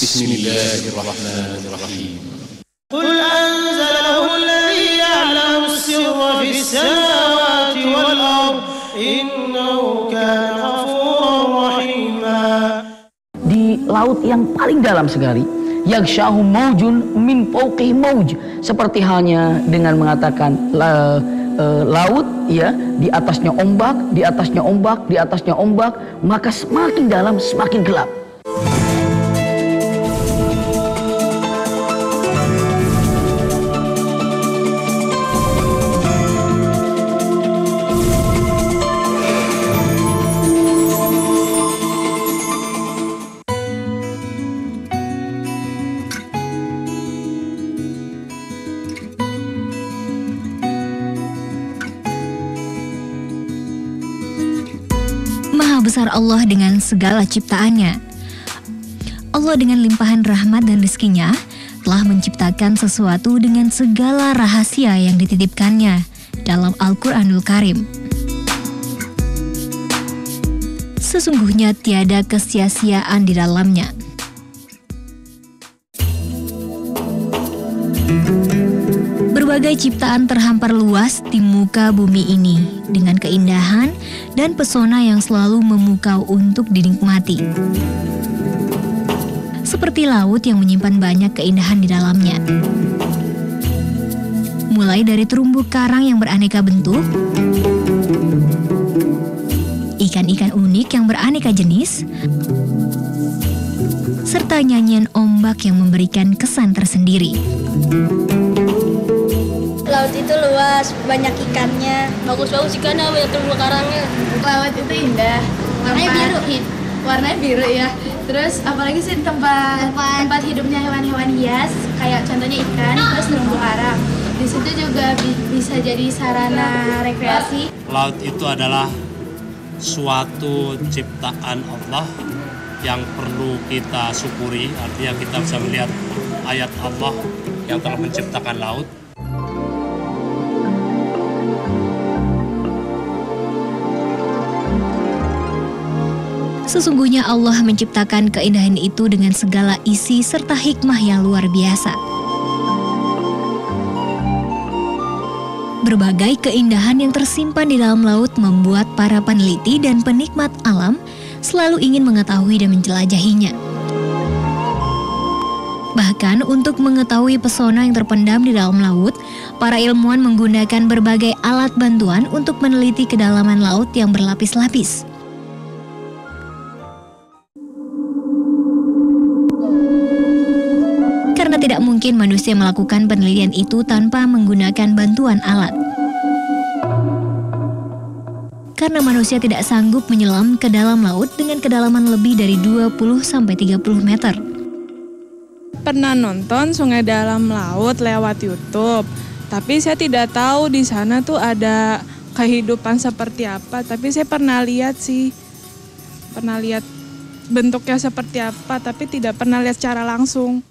Bismillahirrahmanirrahim. Qul anzalahu alladhi ya'lamu as-sirra fis samawati wal ard innahu kana ghafuran rahima. Di laut yang paling dalam sekali, yaghshahu maujun min fawqihi mauj, seperti halnya dengan mengatakan laut ya, di atasnya ombak, di atasnya ombak, di atasnya ombak, maka semakin dalam semakin gelap. Maha besar Allah dengan segala ciptaannya. Allah dengan limpahan rahmat dan rezekinya telah menciptakan sesuatu dengan segala rahasia yang dititipkannya dalam Al-Quranul Karim. Sesungguhnya tiada kesia-siaan di dalamnya. Berbagai ciptaan terhampar luas di muka bumi ini dengan keindahan dan pesona yang selalu memukau untuk dinikmati. Seperti laut yang menyimpan banyak keindahan di dalamnya. Mulai dari terumbu karang yang beraneka bentuk, ikan-ikan unik yang beraneka jenis, serta nyanyian ombak yang memberikan kesan tersendiri. Laut itu luas, banyak ikannya. Bagus-bagus ikannya, banyak terumbu karangnya. Laut itu indah. Warnanya biru. Warnanya biru ya. Terus apalagi sih tempat hidupnya hewan-hewan hias, kayak contohnya ikan, terus terumbu karang. Di situ juga bisa jadi sarana rekreasi. Laut itu adalah suatu ciptaan Allah yang perlu kita syukuri. Artinya kita bisa melihat ayat Allah yang telah menciptakan laut. Sesungguhnya Allah menciptakan keindahan itu dengan segala isi serta hikmah yang luar biasa. Berbagai keindahan yang tersimpan di dalam laut membuat para peneliti dan penikmat alam selalu ingin mengetahui dan menjelajahinya. Bahkan untuk mengetahui pesona yang terpendam di dalam laut, para ilmuwan menggunakan berbagai alat bantuan untuk meneliti kedalaman laut yang berlapis-lapis. Karena tidak mungkin manusia melakukan penelitian itu tanpa menggunakan bantuan alat. Karena manusia tidak sanggup menyelam ke dalam laut dengan kedalaman lebih dari 20-30 meter. Pernah nonton Sungai Dalam Laut lewat YouTube, tapi saya tidak tahu di sana tuh ada kehidupan seperti apa. Tapi saya pernah lihat bentuknya seperti apa, tapi tidak pernah lihat secara langsung.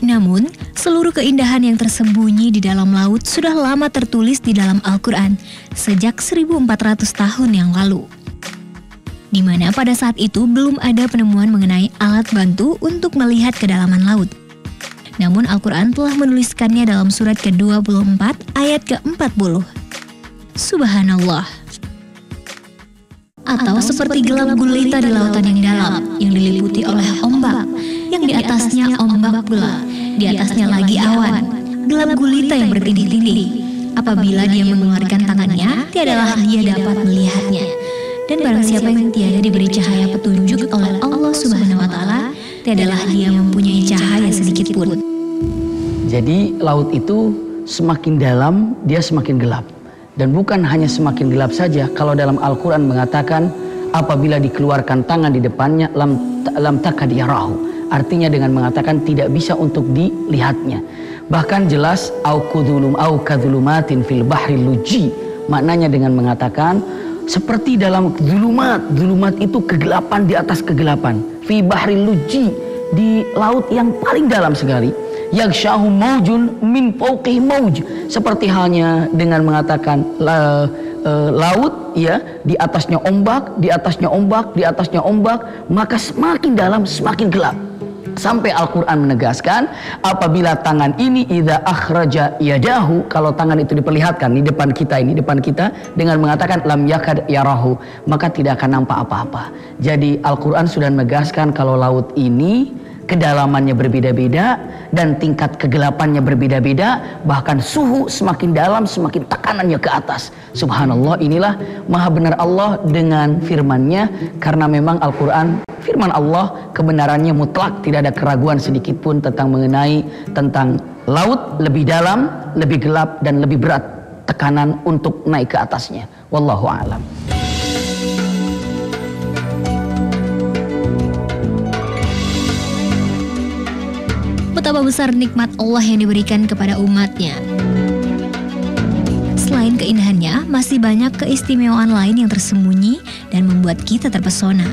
Namun, seluruh keindahan yang tersembunyi di dalam laut sudah lama tertulis di dalam Al-Quran sejak 1400 tahun yang lalu. Di mana pada saat itu belum ada penemuan mengenai alat bantu untuk melihat kedalaman laut. Namun Al-Quran telah menuliskannya dalam surat ke-24 ayat ke-40. Subhanallah. Atau seperti gelap gulita di lautan yang dalam, yang diliputi oleh ombak, yang di atasnya ombak pula, di atasnya lagi awan, gelap gulita yang bertindih-tindih. Apabila dia mengeluarkan tangannya, tiadalah dia dapat melihatnya. Dan barang siapa yang tiada diberi cahaya petunjuk oleh Allah Subhanahu wa Ta'ala, tiadalah dia mempunyai cahaya sedikit pun. Jadi laut itu semakin dalam, dia semakin gelap. Dan bukan hanya semakin gelap saja, kalau dalam Al-Quran mengatakan apabila dikeluarkan tangan di depannya lam takad yarahu, artinya dengan mengatakan tidak bisa untuk dilihatnya. Bahkan jelas au kadzulumatin fil bahri luji, maknanya dengan mengatakan seperti dalam zulumat itu kegelapan di atas kegelapan, fi bahri luji, di laut yang paling dalam sekali. Yaghshahu maujun min fawqihi mauj, seperti halnya dengan mengatakan laut, ya, di atasnya ombak, di atasnya ombak, di atasnya ombak, maka semakin dalam semakin gelap. Sampai Al-Quran menegaskan, apabila tangan ini idza akhraja yadahu, kalau tangan itu diperlihatkan di depan kita, ini depan kita, dengan mengatakan lam yakad yarahu, maka tidak akan nampak apa-apa. Jadi Al-Quran sudah menegaskan kalau laut ini kedalamannya berbeda-beda dan tingkat kegelapannya berbeda-beda, bahkan suhu semakin dalam semakin tekanannya ke atas. Subhanallah, inilah maha benar Allah dengan firman-Nya, karena memang Al-Quran firman Allah, kebenarannya mutlak, tidak ada keraguan sedikit pun tentang laut lebih dalam, lebih gelap dan lebih berat tekanan untuk naik ke atasnya. Wallahu a'lam. Betapa besar nikmat Allah yang diberikan kepada umatnya. Selain keindahannya, masih banyak keistimewaan lain yang tersembunyi dan membuat kita terpesona.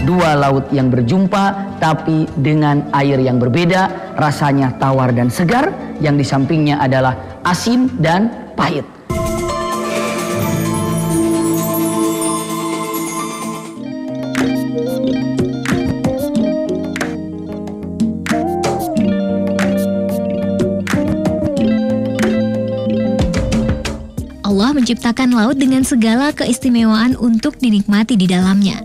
Dua laut yang berjumpa tapi dengan air yang berbeda, rasanya tawar dan segar, yang di sampingnya adalah asin dan pahit. Allah menciptakan laut dengan segala keistimewaan untuk dinikmati di dalamnya.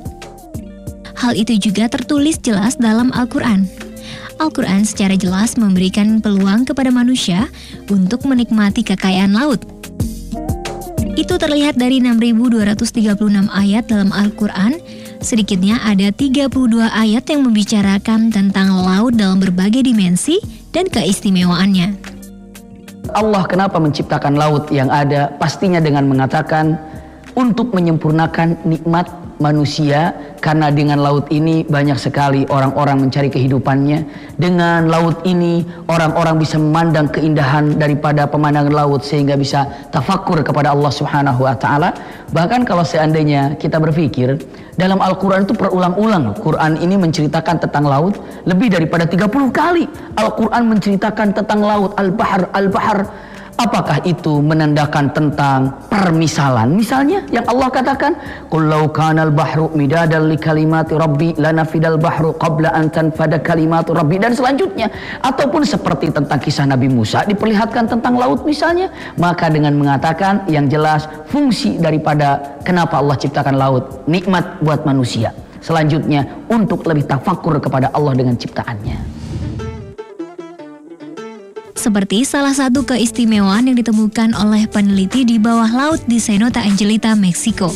Hal itu juga tertulis jelas dalam Al-Quran. Al-Quran secara jelas memberikan peluang kepada manusia untuk menikmati kekayaan laut. Itu terlihat dari 6.236 ayat dalam Al-Quran, sedikitnya ada 32 ayat yang membicarakan tentang laut dalam berbagai dimensi dan keistimewaannya. Allah kenapa menciptakan laut yang ada? Pastinya dengan mengatakan untuk menyempurnakan nikmat manusia, karena dengan laut ini banyak sekali orang-orang mencari kehidupannya. Dengan laut ini orang-orang bisa memandang keindahan daripada pemandangan laut sehingga bisa tafakkur kepada Allah Subhanahu wa taala. Bahkan kalau seandainya kita berpikir, dalam Al-Quran itu berulang-ulang, Quran ini menceritakan tentang laut lebih daripada 30 kali. Al-Quran menceritakan tentang laut, al-bahr, al-bahr. Apakah itu menandakan tentang permisalan? Misalnya yang Allah katakan, "Qul law kana al-bahru midadan li kalimati rabbi lanafidal bahru qabla an tanfada kalimatu rabbi," dan selanjutnya. Ataupun seperti tentang kisah Nabi Musa diperlihatkan tentang laut misalnya. Maka dengan mengatakan yang jelas fungsi daripada kenapa Allah ciptakan laut, nikmat buat manusia. Selanjutnya untuk lebih tafakkur kepada Allah dengan ciptaannya. Seperti salah satu keistimewaan yang ditemukan oleh peneliti di bawah laut di Cenote Angelita, Meksiko.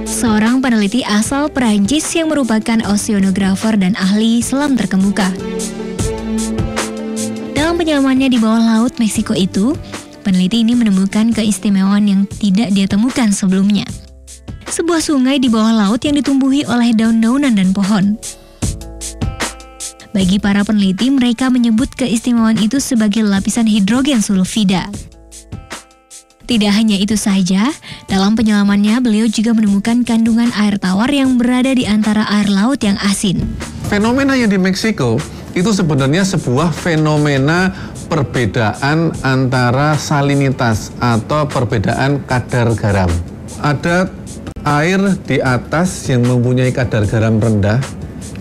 Seorang peneliti asal Perancis yang merupakan oceanografer dan ahli selam terkemuka. Dalam penyelamannya di bawah laut Meksiko itu, peneliti ini menemukan keistimewaan yang tidak dia temukan sebelumnya. Sebuah sungai di bawah laut yang ditumbuhi oleh daun-daunan dan pohon. Bagi para peneliti, mereka menyebut keistimewaan itu sebagai lapisan hidrogen sulfida. Tidak hanya itu saja, dalam penyelamannya beliau juga menemukan kandungan air tawar yang berada di antara air laut yang asin. Fenomena yang di Meksiko itu sebenarnya sebuah fenomena perbedaan antara salinitas atau perbedaan kadar garam. Ada air di atas yang mempunyai kadar garam rendah,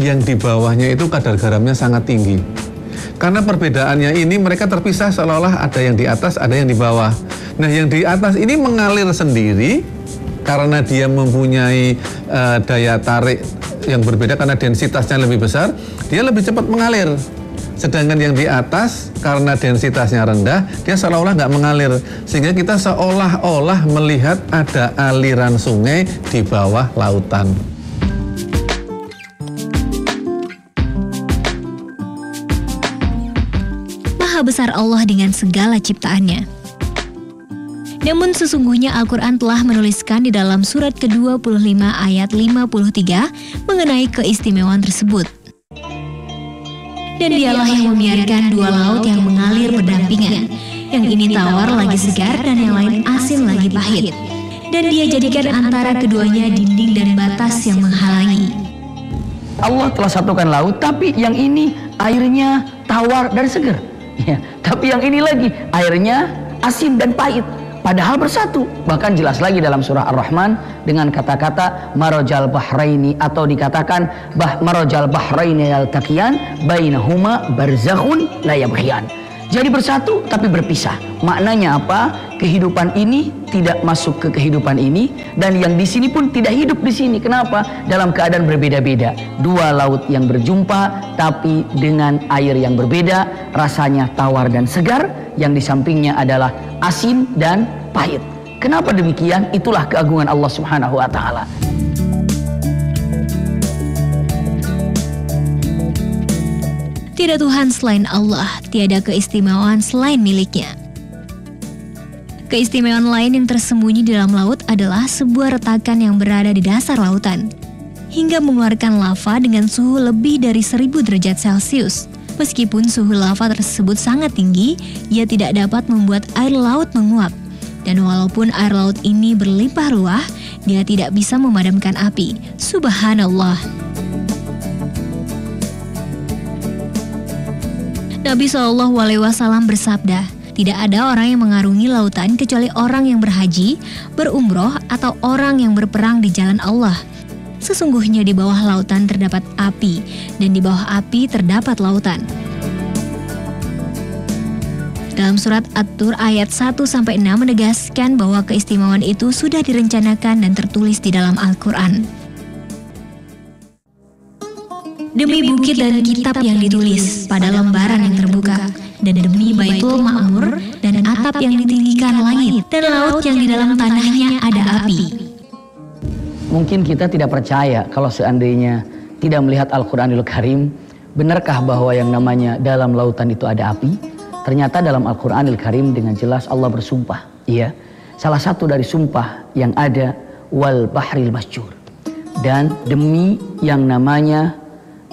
yang di bawahnya itu kadar garamnya sangat tinggi. Karena perbedaannya ini mereka terpisah seolah-olah ada yang di atas, ada yang di bawah. Nah, yang di atas ini mengalir sendiri karena dia mempunyai daya tarik yang berbeda karena densitasnya lebih besar, dia lebih cepat mengalir. Sedangkan yang di atas karena densitasnya rendah, dia seolah-olah nggak mengalir. Sehingga kita seolah-olah melihat ada aliran sungai di bawah lautan. Maha besar Allah dengan segala ciptaannya. Namun sesungguhnya Al-Quran telah menuliskan di dalam surat ke-25 ayat 53 mengenai keistimewaan tersebut. Dan dialah yang membiarkan dua laut yang mengalir berdampingan. Yang ini tawar lagi segar dan yang lain asin lagi pahit. dan Dia jadikan antara keduanya dinding dan batas yang menghalangi. Allah telah satukan laut, tapi yang ini airnya tawar dan segar. Ya, tapi yang ini lagi airnya asin dan pahit. Padahal bersatu. Bahkan jelas lagi dalam surah Ar-Rahman dengan kata-kata marajal bahraini, atau dikatakan marajal bahraini yaltaqiyan bainahuma barzakhun la yabghiyan. Jadi bersatu tapi berpisah. Maknanya apa? Kehidupan ini tidak masuk ke kehidupan ini, dan yang di sini pun tidak hidup di sini. Kenapa? Dalam keadaan berbeda-beda. Dua laut yang berjumpa tapi dengan air yang berbeda, rasanya tawar dan segar, yang di sampingnya adalah asin dan pahit. Kenapa demikian? Itulah keagungan Allah Subhanahu wa taala. Tiada Tuhan selain Allah, tiada keistimewaan selain miliknya. Keistimewaan lain yang tersembunyi di dalam laut adalah sebuah retakan yang berada di dasar lautan, hingga mengeluarkan lava dengan suhu lebih dari 1000 derajat Celcius. Meskipun suhu lava tersebut sangat tinggi, ia tidak dapat membuat air laut menguap. Dan walaupun air laut ini berlimpah ruah, dia tidak bisa memadamkan api. Subhanallah. Nabi SAW bersabda, tidak ada orang yang mengarungi lautan kecuali orang yang berhaji, berumroh, atau orang yang berperang di jalan Allah. Sesungguhnya di bawah lautan terdapat api, dan di bawah api terdapat lautan. Dalam surat At-Tur ayat 1-6 menegaskan bahwa keistimewaan itu sudah direncanakan dan tertulis di dalam Al-Quran. Demi bukit dan kitab yang ditulis pada lembaran yang terbuka, dan demi Baitul Ma'mur dan atap yang ditinggikan langit, dan laut yang di dalam tanahnya ada api. Mungkin kita tidak percaya kalau seandainya tidak melihat Al-Quranul Karim. Benarkah bahwa yang namanya dalam lautan itu ada api? Ternyata dalam Al-Quranul Karim dengan jelas Allah bersumpah. Iya, salah satu dari sumpah yang ada, wal bahril masjur. Dan demi yang namanya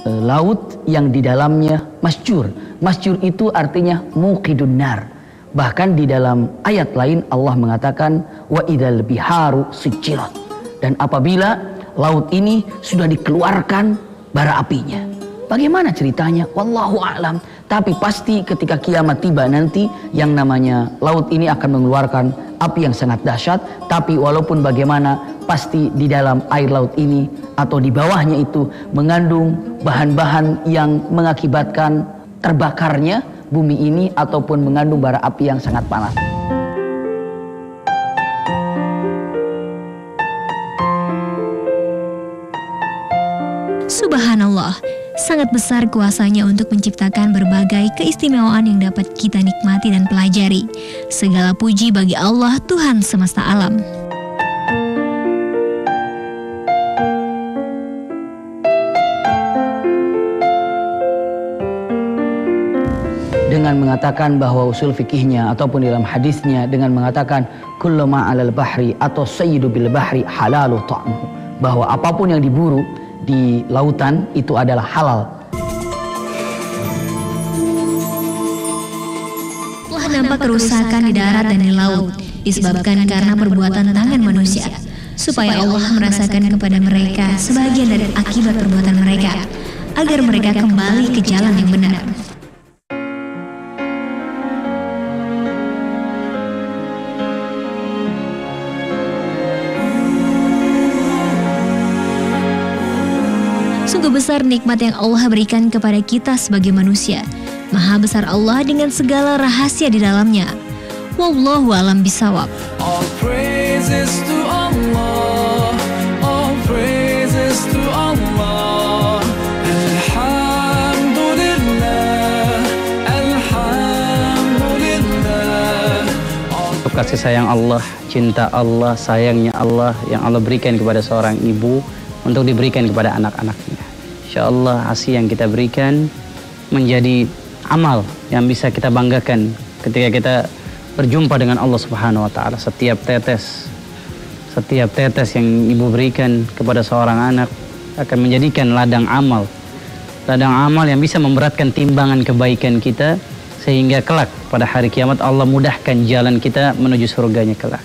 laut yang di dalamnya masjur. Masjur itu artinya muqidun nar. Bahkan di dalam ayat lain Allah mengatakan wa idzal biharu sujirat. Dan apabila laut ini sudah dikeluarkan bara apinya. Bagaimana ceritanya? Wallahu a'lam. Tapi pasti ketika kiamat tiba nanti, yang namanya laut ini akan mengeluarkan api yang sangat dahsyat. Tapi walaupun bagaimana, pasti di dalam air laut ini atau di bawahnya itu mengandung bahan-bahan yang mengakibatkan terbakarnya bumi ini, ataupun mengandung bara api yang sangat panas. Subhanallah, sangat besar kuasanya untuk menciptakan berbagai keistimewaan yang dapat kita nikmati dan pelajari. Segala puji bagi Allah, Tuhan semesta alam. Dengan mengatakan bahwa usul fikihnya ataupun dalam hadisnya dengan mengatakan kullu ma 'alal bahri atau sayyidu bil bahri halalu ta'muhu, bahwa apapun yang diburu di lautan itu adalah halal. Telah nampak kerusakan di darat dan di laut disebabkan karena perbuatan tangan manusia, supaya Allah merasakan kepada mereka sebagian dari akibat perbuatan mereka, agar mereka kembali ke jalan yang benar. Sungguh besar nikmat yang Allah berikan kepada kita sebagai manusia. Maha besar Allah dengan segala rahasia di dalamnya. Wallahu a'lam bishawab. All praises to Allah, all praises to Allah. Alhamdulillah, alhamdulillah. Kasih sayang Allah, cinta Allah, sayangnya Allah yang Allah berikan kepada seorang ibu untuk diberikan kepada anak-anaknya. Insya Allah hasil yang kita berikan menjadi amal yang bisa kita banggakan ketika kita berjumpa dengan Allah Subhanahu wa taala. Setiap tetes yang ibu berikan kepada seorang anak akan menjadikan ladang amal yang bisa memberatkan timbangan kebaikan kita, sehingga kelak pada hari kiamat Allah mudahkan jalan kita menuju surganya kelak.